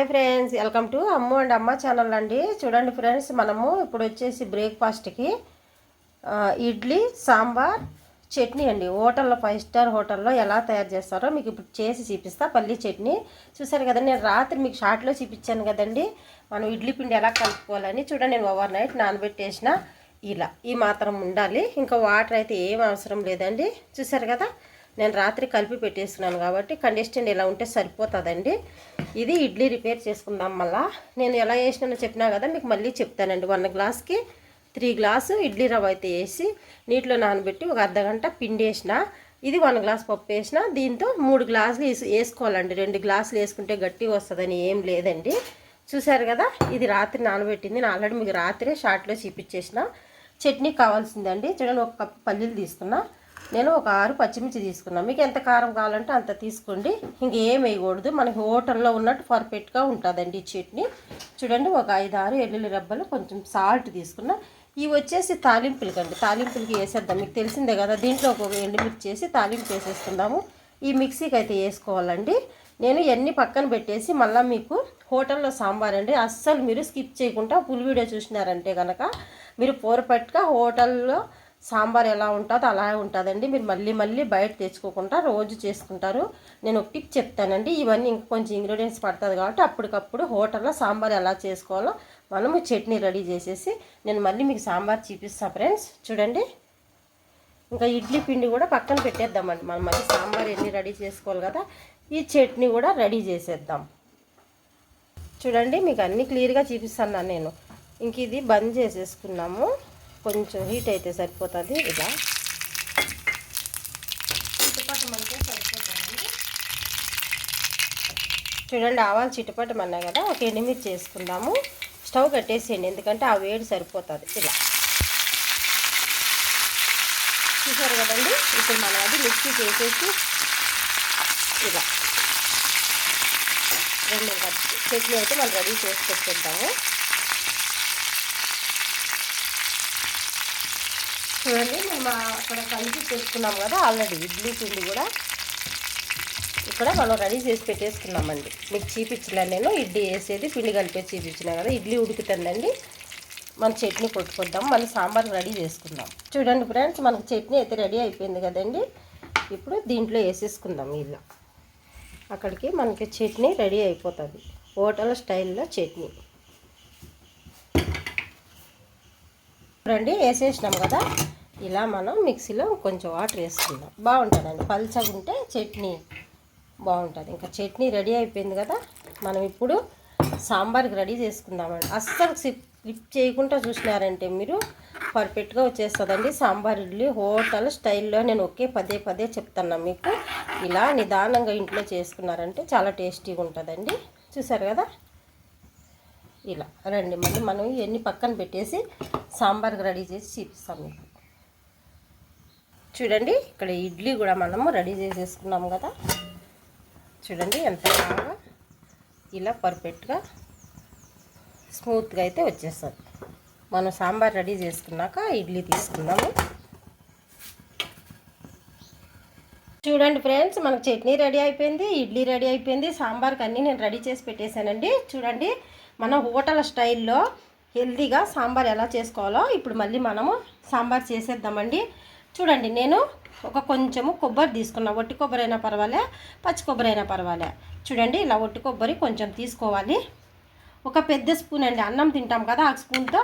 Hi friends, welcome to Ammu and అమ్మ channel అండి. చూడండి ఫ్రెండ్స్, మనము ఇప్పుడు వచ్చేసి బ్రేక్ఫాస్ట్కి ఇడ్లీ సాంబార్ చట్నీ అండి. హోటల్లో 5 స్టార్ హోటల్లో ఎలా తయారు చేస్తారో మీకు ఇప్పుడు చేసి చూపిస్తా. పల్లీ చట్నీ చూసారు కదండి. నేను రాత్రి మీకు షార్ట్లో చూపించాను కదండి, మనం ఇడ్లీ పిండి ఎలా కలుపుకోవాలని. చూడండి, నేను ఓవర్ నైట్ నానబెట్టేసిన. ఇలా ఈ మాత్రం ఉండాలి, ఇంకా వాటర్ అయితే ఏం అవసరం లేదండి. చూసారు కదా, నేను రాత్రి కలిపి పెట్టేస్తున్నాను కాబట్టి కండిషన్ ఇలా ఉంటే సరిపోతుందండి. ఇది ఇడ్లీ రిపేర్ చేసుకుందాం. మళ్ళీ నేను ఎలా వేసినానో చెప్పినా కదా, మీకు మళ్ళీ చెప్తానండి. 1 గ్లాస్కి 3 గ్లాసు ఇడ్లీ రవ్వ అయితే వేసి నీటిలో నానబెట్టి ఒక అర్ధగంట పిండి వేసిన. ఇది 1 గ్లాస్ పప్పు వేసిన. దీంతో 3 గ్లాసులు వేసుకోవాలండి. 2 గ్లాసులు వేసుకుంటే గట్టిగా వస్తుందని ఏం లేదండి. చూసారు కదా, ఇది రాత్రి నానబెట్టింది. నేను ఆల్రెడీ మీకు రాత్రి షార్ట్లో చూపించేసిన. చట్నీ కావాల్సిందండి. చూడండి, 1 కప్పు పల్లీలు తీసుకున్నా. నేను ఒక 6 పచ్చిమిర్చి తీసుకున్నాను. మీకు ఎంత కారం కావాలంటే అంత తీసుకోండి. ఇంకేం వేయకూడదు, మనకి హోటల్లో ఉన్నట్టు పర్ఫెక్ట్గా ఉంటుందండి ఈ చట్నీ. చూడండి, ఒక 5-6 వెల్లుల్లి రెబ్బలు, కొంచెం సాల్ట్ తీసుకున్నా. ఇవి వచ్చేసి తాలింపులకండి. తాలింపులకి వేసేద్దాం. మీకు తెలిసిందే కదా, దీంట్లో ఒక ఎండుమిర్చి వేసి తాలింపు వేసేసుకుందాము. ఈ మిక్సీకి అయితే వేసుకోవాలండి. నేను ఇవన్నీ పక్కన పెట్టేసి మళ్ళీ మీకు హోటల్లో సాంబార్ అండి, అస్సలు మీరు స్కిప్ చేయకుండా ఫుల్ వీడియో చూసినారంటే కనుక మీరు పర్ఫెక్ట్గా హోటల్లో సాంబార్ ఎలా ఉంటుందో అలా ఉంటుందండి. మీరు మళ్ళీ బయట తెచ్చుకోకుండా రోజు చేసుకుంటారు. నేను ఒక టిప్ చెప్తానండి. ఇవన్నీ ఇంకా కొంచెం ఇంగ్రీడియంట్స్ పడుతుంది కాబట్టి అప్పటికప్పుడు హోటల్లో సాంబార్ ఎలా చేసుకోవాలో మనము చట్నీ రెడీ చేసేసి నేను మళ్ళీ మీకు సాంబార్ చూపిస్తాను ఫ్రెండ్స్. చూడండి, ఇంకా ఇడ్లీ పిండి కూడా పక్కన పెట్టేద్దామండి. మనం మళ్ళీ సాంబార్ ఎన్ని రెడీ చేసుకోవాలి కదా, ఈ చట్నీ కూడా రెడీ చేసేద్దాం. చూడండి, మీకు అన్నీ క్లియర్గా చూపిస్తాను నేను. ఇంక ఇది బంద్ చేసేసుకున్నాము. కొంచెం హీట్ అయితే సరిపోతుంది. ఇలా చిటపటమంటే సరిపోతుందండి. చూడండి, ఆవాలు చిటపటమన్నా కదా, ఒక ఎండుమిర్చి చేసుకుందాము. స్టవ్ కట్టేసేయండి, ఎందుకంటే ఆ వేడి సరిపోతుంది. ఇలా చూసారు కదండి. ఇప్పుడు మనం అది మిక్సీ చేసేసి ఇలా 2 చట్నీ అయితే మనం రెడీ చేసి పెట్టేద్దాము. చూడండి, మేము అక్కడ కలిపి పెట్టుకున్నాం కదా ఆల్రెడీ. ఇడ్లీ పిండి కూడా ఇక్కడ మనం రెడీ చేసి పెట్టేసుకున్నామండి. మీకు చూపించలే, నేను ఇడ్లీ వేసేది పిండి కలిపేసి చూపించినా కదా. ఇడ్లీ ఉడుకుతుందండి, మన చట్నీ కొట్టుకొద్దాం. మళ్ళీ సాంబార్ రెడీ చేసుకుందాం. చూడండి ఫ్రెండ్స్, మనకు చట్నీ అయితే రెడీ అయిపోయింది కదండి. ఇప్పుడు దీంట్లో వేసేసుకుందాం. ఇలా అక్కడికి మనకి చట్నీ రెడీ అయిపోతుంది, హోటల్ స్టైల్లో చట్నీ. చూడండి, వేసేసినాం కదా. ఇలా మనం మిక్సీలో కొంచెం వాటర్ వేసుకుందాం. బాగుంటుందండి, పల్చగా ఉంటే చట్నీ బాగుంటుంది. ఇంకా చట్నీ రెడీ అయిపోయింది కదా, మనం ఇప్పుడు సాంబార్కి రెడీ చేసుకుందామండి. అస్సలు స్కిప్ చేయకుండా చూసినారంటే మీరు పర్ఫెక్ట్గా వచ్చేస్తుందండి సాంబార్ ఇడ్లీ హోటల్ స్టైల్లో. నేను పదే చెప్తున్నా మీకు. ఇలా నిదానంగా ఇంట్లో చేసుకున్నారంటే చాలా టేస్టీగా ఉంటుందండి. చూసారు కదా, ఇలా రండి. మళ్ళీ మనం ఇవన్నీ పక్కన పెట్టేసి సాంబార్కి రెడీ చేసి చూపిస్తాం మీకు. చూడండి, ఇక్కడ ఇడ్లీ కూడా మనము రెడీ చేసేసుకున్నాం కదా. చూడండి, ఎంత బాగా ఇలా పర్ఫెక్ట్గా స్మూత్గా అయితే వచ్చేస్తుంది. మనం సాంబార్ రెడీ చేసుకున్నాక ఇడ్లీ తీసుకుందాము. చూడండి ఫ్రెండ్స్, మనకు చట్నీ రెడీ అయిపోయింది, ఇడ్లీ రెడీ అయిపోయింది, సాంబార్కి అన్నీ నేను రెడీ చేసి పెట్టేశానండి. చూడండి, మనం హోటల్ స్టైల్లో హెల్తీగా సాంబార్ ఎలా చేసుకోవాలో ఇప్పుడు మళ్ళీ మనము సాంబార్ చేసేద్దామండి. చూడండి, నేను ఒక కొంచెము కొబ్బరి తీసుకున్నా. ఒట్టి కొబ్బరి అయినా పర్వాలే, పచ్చి కొబ్బరి అయినా పర్వాలే. చూడండి, ఇలా ఒట్టి కొబ్బరి కొంచెం తీసుకోవాలి. ఒక పెద్ద స్పూన్ అండి, అన్నం తింటాం కదా, ఆ స్పూన్తో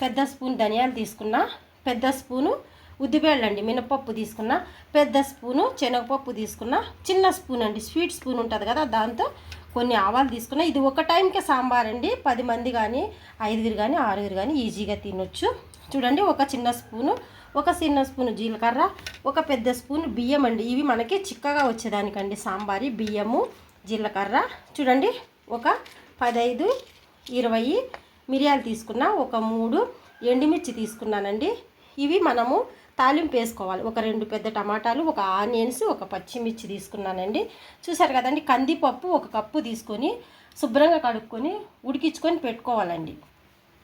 పెద్ద స్పూన్ ధనియాలు తీసుకున్నా. పెద్ద స్పూను ఉద్దిబేళ్ళు అండి, మినపప్పు తీసుకున్నా. పెద్ద స్పూను శనగపప్పు తీసుకున్నా. చిన్న స్పూన్ అండి, స్వీట్ స్పూన్ ఉంటుంది కదా, దాంతో కొన్ని ఆవాలు తీసుకున్నా. ఇది ఒక టైంకే సాంబార్ అండి. 10 మంది కానీ 5 కానీ 6 కానీ ఈజీగా తినొచ్చు. చూడండి, ఒక చిన్న స్పూను జీలకర్ర, ఒక పెద్ద స్పూన్ బియ్యం అండి. ఇవి మనకి చిక్కగా వచ్చేదానికండి సాంబారి. బియ్యము, జీలకర్ర. చూడండి, ఒక 15, 20 మిరియాలు తీసుకున్నా. ఒక 3 ఎండుమిర్చి తీసుకున్నానండి. ఇవి మనము తాలింపు వేసుకోవాలి. ఒక 2 పెద్ద టమాటాలు, ఒక ఆనియన్స్, ఒక పచ్చిమిర్చి తీసుకున్నానండి. చూసారు కదండి, కందిపప్పు 1 కప్పు తీసుకొని శుభ్రంగా కడుక్కొని ఉడికించుకొని పెట్టుకోవాలండి.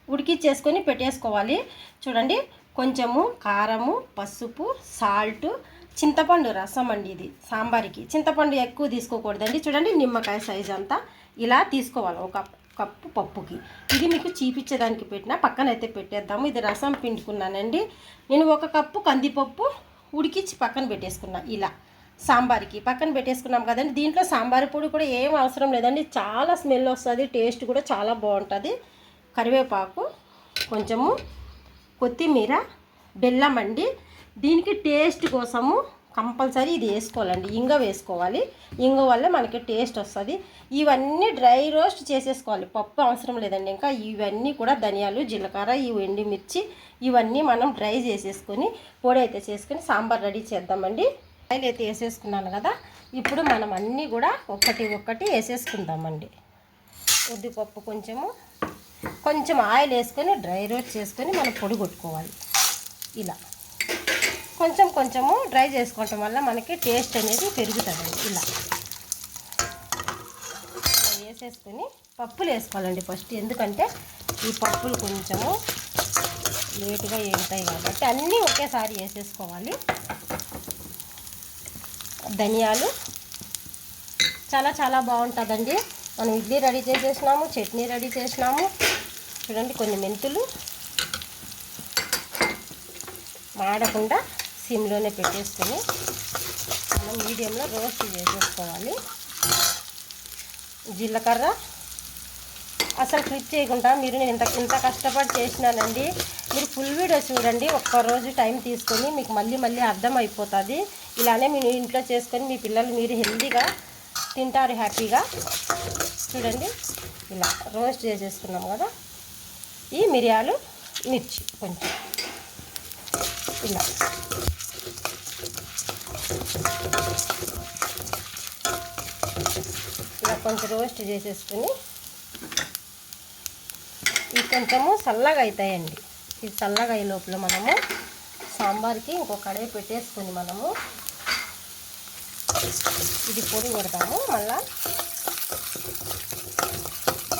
ఉడికించేసుకొని పెట్టేసుకోవాలి. చూడండి, కొంచెము కారము, పసుపు, సాల్ట్, చింతపండు రసం అండి. ఇది సాంబార్కి చింతపండు ఎక్కువ తీసుకోకూడదండి. చూడండి, నిమ్మకాయ సైజ్ అంతా ఇలా తీసుకోవాలి ఒక కప్పు పప్పుకి. ఇది మీకు చూపించేదానికి పెట్టిన, పక్కనైతే పెట్టేద్దాము. ఇది రసం పిండుకున్నానండి నేను. 1 కప్పు కందిపప్పు ఉడికించి పక్కన పెట్టేసుకున్నా. ఇలా సాంబార్కి పక్కన పెట్టేసుకున్నాం కదండి. దీంట్లో సాంబార్ పొడి కూడా ఏం అవసరం లేదండి, చాలా స్మెల్ వస్తుంది, టేస్ట్ కూడా చాలా బాగుంటుంది. కరివేపాకు, కొంచెము కొత్తిమీర, బెల్లం అండి. దీనికి టేస్ట్ కోసము కంపల్సరీ ఇది వేసుకోవాలండి, ఇంగ వేసుకోవాలి. ఇంగ వల్ల మనకి టేస్ట్ వస్తుంది. ఇవన్నీ డ్రై రోస్ట్ చేసేసుకోవాలి, పప్పు అవసరం లేదండి. ఇంకా ఇవన్నీ కూడా ధనియాలు, జీలకర్ర, ఈ ఎండుమిర్చి ఇవన్నీ మనం డ్రై చేసేసుకొని పొడి అయితే చేసుకొని సాంబార్ రెడీ చేద్దామండి. ఆయిల్ అయితే వేసేసుకున్నాను కదా, ఇప్పుడు మనం అన్నీ కూడా ఒక్కటి వేసేసుకుందామండి. ఉద్దిపప్పు కొంచెం ఆయిల్ వేసుకొని డ్రై రోస్ట్ చేసుకొని మనం పొడి కొట్టుకోవాలి. ఇలా కొంచెము డ్రై చేసుకోవటం వల్ల మనకి టేస్ట్ అనేది పెరుగుతుందండి. ఇలా వేసేసుకొని పప్పులు వేసుకోవాలండి ఫస్ట్, ఎందుకంటే ఈ పప్పులు కొంచెము లేటుగా వేగుతాయి కాబట్టి అన్నీ ఒకేసారి వేసేసుకోవాలి. ధనియాలు చాలా బాగుంటుందండి. మనం ఇడ్లీ రెడీ చేసేసినాము, చట్నీ రెడీ చేసినాము. చూడండి, కొన్ని మెంతులు మాడకుండా సిమ్లోనే పెట్టేసుకొని మనం మీడియంలో రోస్ట్ చేసేసుకోవాలి. జీలకర్ర అసలు క్లిప్ చేయకుండా నేను ఇంత కష్టపడి చేసినానండి. మీరు ఫుల్ వీడియో చూడండి, ఒక్కరోజు టైం తీసుకొని మీకు మళ్ళీ అర్థమైపోతుంది. ఇలానే మీరు ఇంట్లో చేసుకొని మీ పిల్లలు మీరు హెల్తీగా తింటారు, హ్యాపీగా. చూడండి, ఇలా రోస్ట్ చేసేసుకున్నాం కదా. ఈ మిరియాలు, మిర్చి కొంచెం ఇలా కొంచెం రోస్ట్ చేసేసుకొని ఇవి కొంచెము చల్లగా అవుతాయండి. ఇది చల్లగా అయ్యే లోపల మనము సాంబార్కి ఇంకో కడాయి పెట్టేసుకొని మనము ఇది పొడి కొడతాము. మళ్ళీ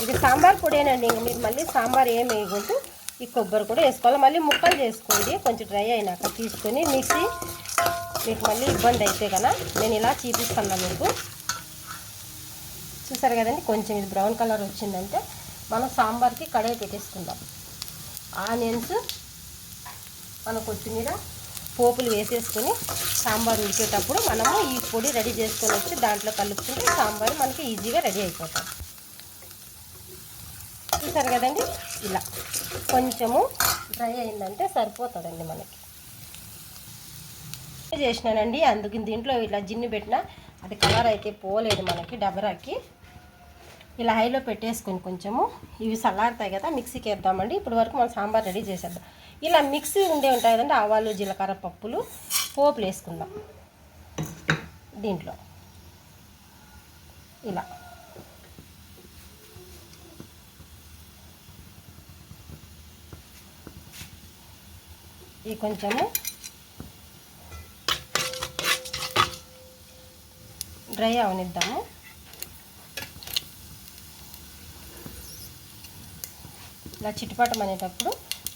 ఇది సాంబార్ పొడేనండి, ఇంక మీరు మళ్ళీ సాంబార్ ఏం వేయకూడదు. ఈ కొబ్బరి కూడా వేసుకోవాలి. మళ్ళీ ముక్కలు చేసుకోండి, కొంచెం డ్రై అయినాక తీసుకొని మిక్సీ. మీకు మళ్ళీ ఇబ్బంది అయితే కన్నా నేను ఇలా చూపిస్తాను మీకు. చూసారు కదండి, కొంచెం ఇది బ్రౌన్ కలర్ వచ్చిందంటే మనం సాంబార్కి కడాయి పెట్టేసుకుందాం. ఆనియన్స్, మన కొత్తిమీర, పోపులు వేసేసుకొని సాంబార్ ఉడికేటప్పుడు మనము ఈ పొడి రెడీ చేసుకొని వచ్చి దాంట్లో కలుపుకుంటే సాంబార్ మనకి ఈజీగా రెడీ అయిపోతుంది. చూసారు కదండి, ఇలా కొంచెము డ్రై అయిందంటే సరిపోతుందండి మనకి. చేసినానండి, అందుకు దీంట్లో ఇలా జిన్ను పెట్టిన అది కలర్ అయితే పోలేదు మనకి డబరాకి. ఇలా హైలో పెట్టేసుకొని కొంచెము ఇవి చల్లారుతాయి కదా, మిక్సీకి వేద్దామండి. ఇప్పటి వరకు మనం సాంబార్ రెడీ చేసేద్దాం. ఇలా మిక్సీ ఉంటాయి కదండి, ఆవాలు, జీలకర్ర, పప్పులు, పోపులు వేసుకుందాం దీంట్లో. ఇలా ఈ కొంచెము డ్రై అవనిద్దాము. ఇలా చిట్టుపట్టం అనేటప్పుడు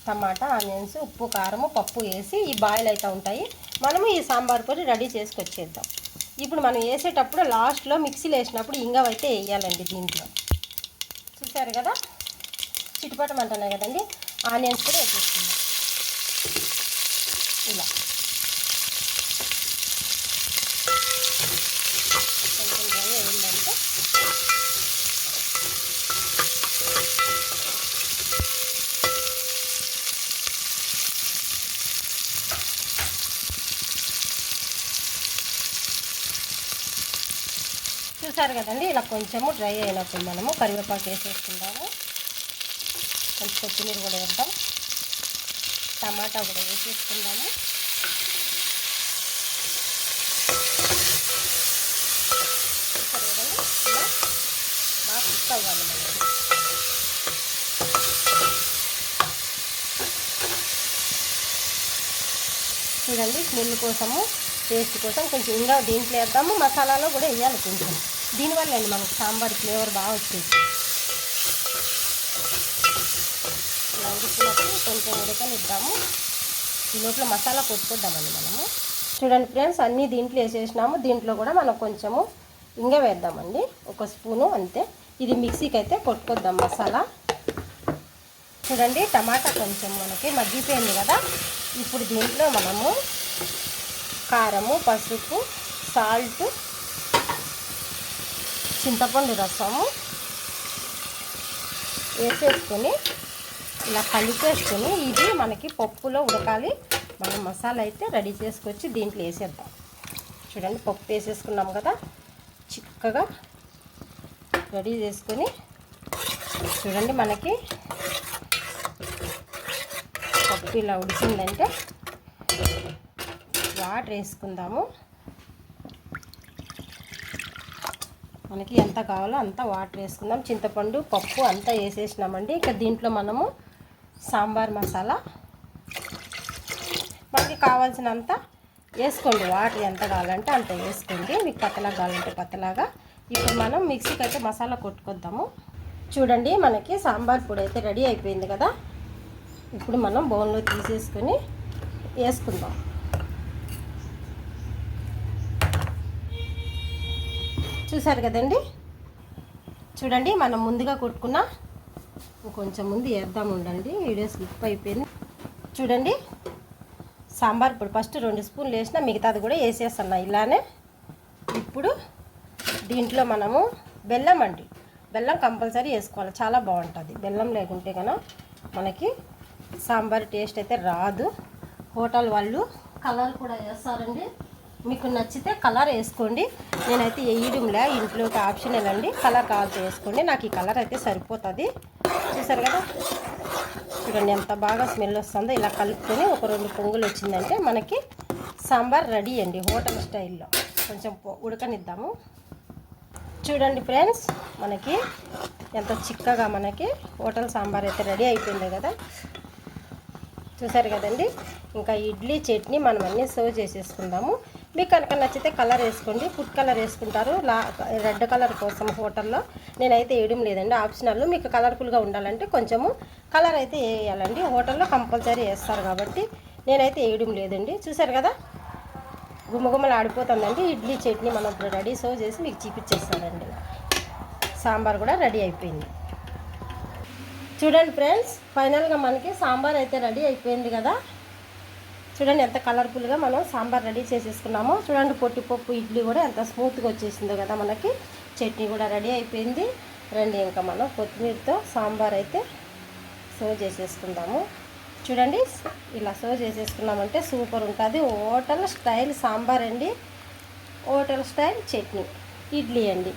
టమాటా, ఆనియన్స్, ఉప్పు, కారము, పప్పు వేసి ఈ బాయిల్ అయితే ఉంటాయి. మనము ఈ సాంబార్ పొడి రెడీ చేసుకొచ్చేద్దాం. ఇప్పుడు మనం వేసేటప్పుడు లాస్ట్లో మిక్సీలో వేసినప్పుడు ఇంగవ అయితే వేయాలండి దీంట్లో. చూసారు కదా, చిట్టుపట్టం అంటున్నాయి కదండి, ఆనియన్స్ కూడా వేసేసుకుందాం. ఇలా కొంచెం డ్రై అయిందంటే చూసారు కదండి, ఇలా కొంచెము డ్రై అయినప్పుడు మనము కరివేపాకు వేసేసుకుందాము. కొంచెం కొత్తిమీర కూడా వేద్దాం, టమాటా కూడా వేసేసుకుందాము. చూసారు కదండి, ఇలా బాగా కుక్ అవ్వాలి మనకి. చూడండి, స్మెల్ కోసము, టేస్ట్ కోసం కొంచెం ఇంకా దీంట్లో వేద్దాము. మసాలాలో కూడా వేయాలి కొంచెం, దీనివల్ల అండి మనకు సాంబార్ ఫ్లేవర్ బాగా వచ్చేది. ఇలా ఉడికినప్పుడు కొంచెం ఉడకనిద్దాము. ఈ లోపల మసాలా కొట్టుకొద్దామండి మనము. చూడండి ఫ్రెండ్స్, అన్నీ దీంట్లో వేసేసినాము. దీంట్లో కూడా మనం కొంచెము ఇంగ వేద్దామండి, 1 స్పూను అంతే. ఇది మిక్సీకి అయితే కొట్టుకొద్దాం మసాలా. చూడండి టమాటా కొంచెం మనకి మగ్గిపోయింది కదా. ఇప్పుడు దీంట్లో మనము కారము, పసుపు, సాల్ట్, చింతపండు రసము వేసేసుకొని ఇలా కలిపేసుకొని ఇది మనకి పప్పులో ఉడకాలి. మనం మసాలా అయితే రెడీ చేసుకొచ్చి దీంట్లో వేసేద్దాం. చూడండి పప్పు వేసేసుకున్నాం కదా, చిక్కగా రెడీ చేసుకొని చూడండి మనకి పప్పు ఇలా ఉడికిందంటే వాటర్ వేసుకుందాము. మనకి ఎంత కావాలో అంత వాటర్ వేసుకుందాం. చింతపండు, పప్పు అంతా వేసేసినామండి. ఇక దీంట్లో మనము సాంబార్ మసాలా మనకి కావాల్సినంత వేసుకోండి. వాటర్ ఎంత కావాలంటే అంత వేసుకోండి. మీకు పతలాగా కావాలంటే పతలాగా. ఇప్పుడు మనం మిక్సీకి అయితే మసాలా కొట్టుకొద్దాము. చూడండి మనకి సాంబార్ పొడి అయితే రెడీ అయిపోయింది కదా. ఇప్పుడు మనం బౌల్లో తీసేసుకొని వేసుకుందాం. చూసారు కదండి. చూడండి మనం ముందుగా కొట్టుకున్న కొంచెం ముందు వేద్దాం ఉండండి, వీడియో స్లిప్ అయిపోయింది. చూడండి సాంబార్ పొడి ఫస్ట్ 2 స్పూన్లు వేసిన, మిగతాది కూడా వేసేస్తున్నా ఇలానే. ఇప్పుడు దీంట్లో మనము బెల్లం అండి, బెల్లం కంపల్సరీ వేసుకోవాలి, చాలా బాగుంటుంది. బెల్లం లేకుంటే కనుక మనకి సాంబార్ టేస్ట్ అయితే రాదు. హోటల్ వాళ్ళు కలర్ కూడా వేస్తారండి, మీకు నచ్చితే కలర్ వేసుకోండి. నేనైతే వేయడంలే, ఇంట్లోకి ఆప్షనల్ అండి. కలర్ కావాల్సి వేసుకోండి, నాకు ఈ కలర్ అయితే సరిపోతుంది. చూసారు కదా, చూడండి ఎంత బాగా స్మెల్ వస్తుందో. ఇలా కలుపుకొని ఒక 2 పొంగులు వచ్చిందంటే మనకి సాంబార్ రెడీ అండి, హోటల్ స్టైల్లో. కొంచెం ఉడకనిద్దాము. చూడండి ఫ్రెండ్స్ మనకి ఎంత చిక్కగా మనకి హోటల్ సాంబార్ అయితే రెడీ అయిపోయింది కదా. చూసారు కదండి. ఇంకా ఇడ్లీ, చట్నీ మనం అన్నీ సర్వ్ చేసేసుకుందాము. మీకు కనుక నచ్చితే కలర్ వేసుకోండి, ఫుడ్ కలర్ వేసుకుంటారు రెడ్ కలర్ కోసం హోటల్లో. నేనైతే వేయడం లేదండి, ఆప్షనల్. మీకు కలర్ఫుల్గా ఉండాలంటే కొంచెము కలర్ అయితే వేయాలండి, హోటల్లో కంపల్సరీ వేస్తారు కాబట్టి నేనైతే వేయడం లేదండి. చూసారు కదా గుమ్మగుమ్మలు ఆడిపోతుందండి. ఇడ్లీ చట్నీ మనం ఇప్పుడు రెడీ సర్వ్ చేసి మీకు చూపించేస్తానండి. సాంబార్ కూడా రెడీ అయిపోయింది. చూడండి ఫ్రెండ్స్ ఫైనల్గా మనకి సాంబార్ అయితే రెడీ అయిపోయింది కదా. చూడండి ఎంత కలర్ఫుల్గా మనం సాంబార్ రెడీ చేసేసుకున్నామో. చూడండి పొట్టిపప్పు ఇడ్లీ కూడా ఎంత స్మూత్గా వచ్చేసిందో కదా మనకి. చట్నీ కూడా రెడీ అయిపోయింది. రండి ఇంకా మనం కొత్తిమీరతో సాంబార్ అయితే సర్వ్ చేసేసుకుందాము. చూడండి ఇలా సర్వ్ చేసేసుకున్నామంటే సూపర్ ఉంటుంది. హోటల్ స్టైల్ సాంబార్ అండి, హోటల్ స్టైల్ చట్నీ, ఇడ్లీ అండి.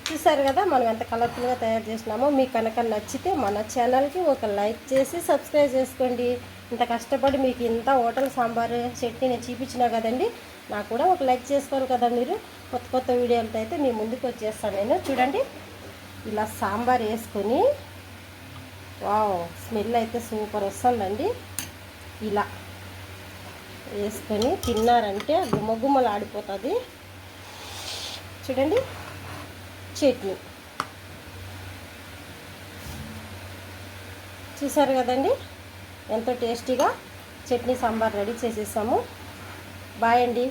చూసారు కదా మనం ఎంత కలర్ఫుల్గా తయారు చేసినామో. మీకు కనుక నచ్చితే మన ఛానల్కి ఒక లైక్ చేసి సబ్స్క్రైబ్ చేసుకోండి. ఇంత కష్టపడి మీకు ఇంత హోటల్ సాంబార్ చట్నీ నేను చూపించినా కదండి, నాకు కూడా ఒక లైక్ చేసుకోవాలి కదా మీరు. కొత్త కొత్త వీడియోలతో అయితే మీ ముందుకు వచ్చేస్తాను నేను. చూడండి ఇలా సాంబార్ వేసుకొని వావ్ స్మెల్ అయితే సూపర్ వస్తుందండి. ఇలా వేసుకొని తిన్నారంటే గుమ్మగుమ్మలు ఆడిపోతుంది. చూడండి చట్నీ చూసారు కదండి, ఎంతో టేస్టీగా చట్నీ సాంబార్ రెడీ చేసేసాము. బాయ్ అండి.